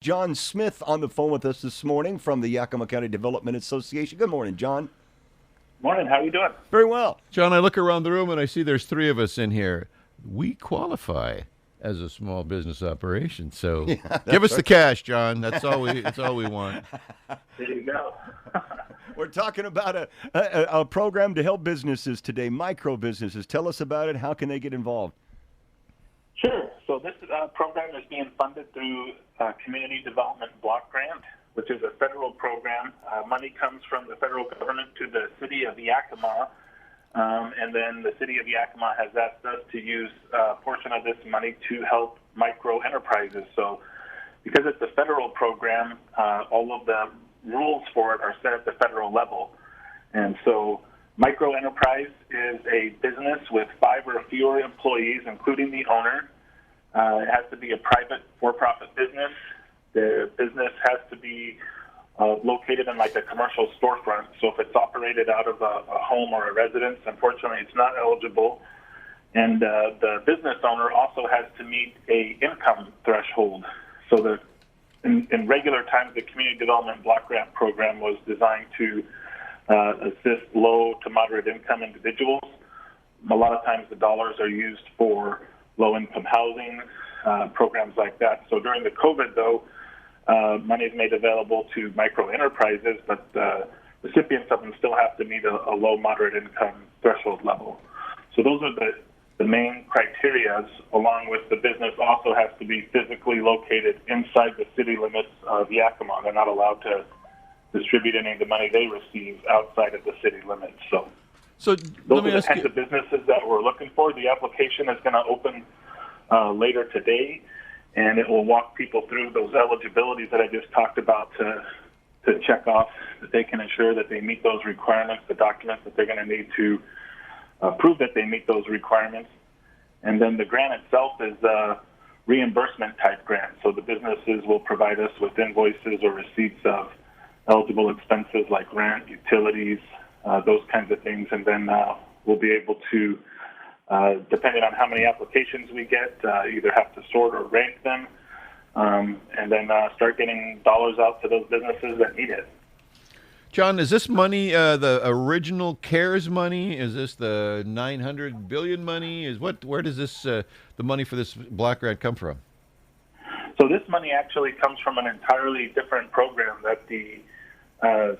John Smith on the phone with us this morning from the Yakima County Development Association. Good morning, John. Morning. How are you doing? Very well. John, I look around the room and I see there's three of us in here. We qualify as a small business operation, so give us the cash, John. That's all we want. There you go. We're talking about a program to help businesses today, micro businesses. Tell us about it. How can they get involved? Sure. So this program is being funded through Community Development Block Grant, which is a federal program. Money comes from the federal government to the city of Yakima, and then the city of Yakima has asked us to use a portion of this money to help micro enterprises. So because it's a federal program, all of the rules for it are set at the federal level. And so micro enterprise is a business with 5 or fewer employees, including the owner. It has to be a private for-profit business. The business has to be located in like a commercial storefront. So if it's operated out of a home or a residence, unfortunately, it's not eligible. And the business owner also has to meet a income threshold. So in regular times, the Community Development Block Grant Program was designed to assist low to moderate income individuals. A lot of times the dollars are used for low-income housing, programs like that. So during the COVID, though, money is made available to micro enterprises, but recipients of them still have to meet a low, moderate income threshold level. So those are the main criteria, along with the business also has to be physically located inside the city limits of Yakima. They're not allowed to distribute any of the money they receive outside of the city limits. So those are the kinds of businesses that we're looking for. The application is going to open later today, and it will walk people through those eligibilities that I just talked about to check off that they can ensure that they meet those requirements, the documents that they're going to need to prove that they meet those requirements. And then the grant itself is a reimbursement type grant. So the businesses will provide us with invoices or receipts of eligible expenses like rent, utilities, those kinds of things. And then we'll be able to, depending on how many applications we get, either have to sort or rank them, and then start getting dollars out to those businesses that need it. John, is this money the original CARES money? Is this the $900 billion money? Where does this the money for this block grant come from? So this money actually comes from an entirely different program that the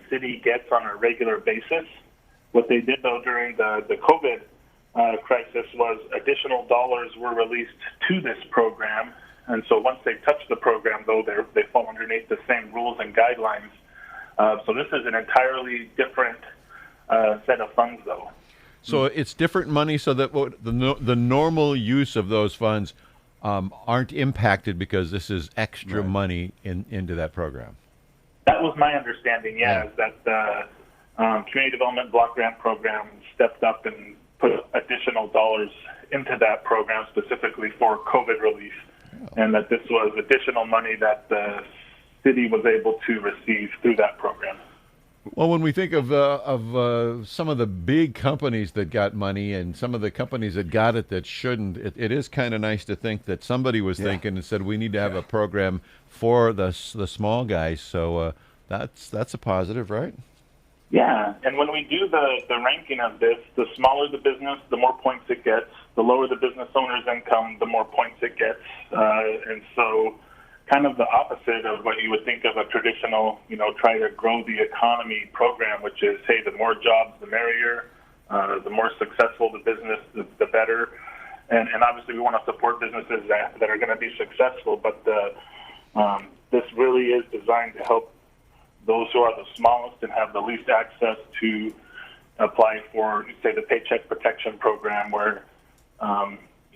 city gets on a regular basis. What they did, though, during the COVID crisis was additional dollars were released to this program. And so once they touch the program, though, they fall underneath the same rules and guidelines. So this is an entirely different set of funds, though. So it's different money so that the normal use of those funds aren't impacted because this is extra money into that program. That was my understanding, is that the Community Development Block Grant Program stepped up and put additional dollars into that program specifically for COVID relief, and that this was additional money that the city was able to receive through that program. Well, when we think of some of the big companies that got money and some of the companies that got it that shouldn't, it is kind of nice to think that somebody was thinking and said we need to have a program for the small guys. So that's a positive, right? Yeah, and when we do the ranking of this, the smaller the business, the more points it gets. The lower the business owner's income, the more points it gets. And so kind of the opposite of what you would think of a traditional, try to grow the economy program, which is, hey, the more jobs, the merrier, the more successful the business, the better. And obviously we want to support businesses that are going to be successful, but this really is designed to help those who are the smallest and have the least access to apply for, say, the Paycheck Protection Program, where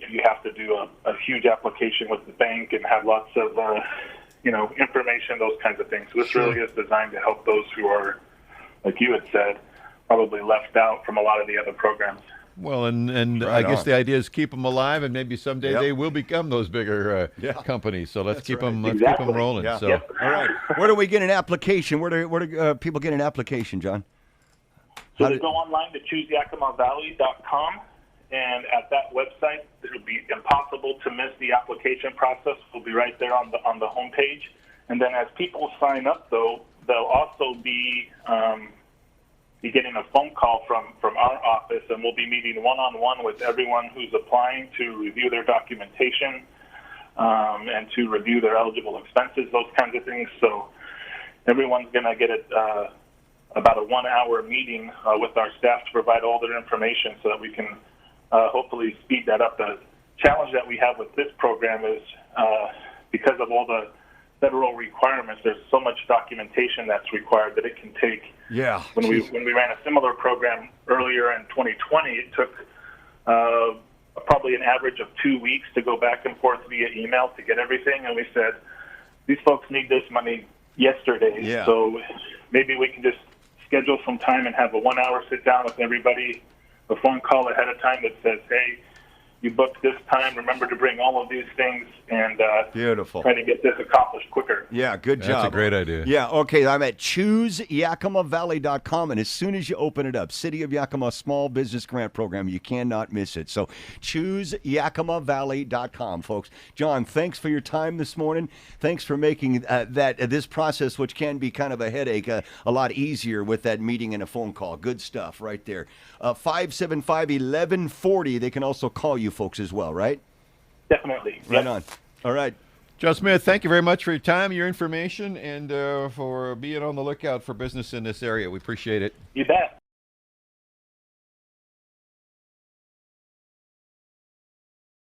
you have to do a huge application with the bank and have lots of, information, those kinds of things. So this really is designed to help those who are, like you had said, probably left out from a lot of the other programs. Well, and Right I guess on. the idea is keep them alive, and maybe someday they will become those bigger companies. So let's keep them rolling. Yeah. So, Yep. All right. Where do we get an application? Where do people get an application, John? So they go online to chooseyakimavalley.com, and at that website, it'll be impossible to miss the application process. We'll be right there on the homepage, And then as people sign up, though, they'll also be getting a phone call from our office, and we'll be meeting one-on-one with everyone who's applying to review their documentation and to review their eligible expenses, those kinds of things. So everyone's going to get about a 1-hour meeting with our staff to provide all their information so that we can hopefully speed that up. The challenge that we have with this program is because of all the federal requirements, there's so much documentation that's required that it can take. Yeah. When we ran a similar program earlier in 2020, it took probably an average of 2 weeks to go back and forth via email to get everything. And we said, these folks need this money yesterday. Yeah. So maybe we can just schedule some time and have a 1-hour sit down with everybody, a phone call ahead of time that says, hey, you booked this time, remember to bring all of these things, and beautiful. Try to get this accomplished quicker. Yeah, good job. That's a great idea. Yeah, okay, I'm at ChooseYakimaValley.com, and as soon as you open it up, City of Yakima Small Business Grant Program, you cannot miss it. So ChooseYakimaValley.com, folks. John, thanks for your time this morning. Thanks for making this process, which can be kind of a headache, a lot easier with that meeting and a phone call. Good stuff right there. 575-1140. They can also call you folks as well, right? Definitely. Right on. All right. Joe Smith, thank you very much for your time, your information, and for being on the lookout for business in this area. We appreciate it. You bet.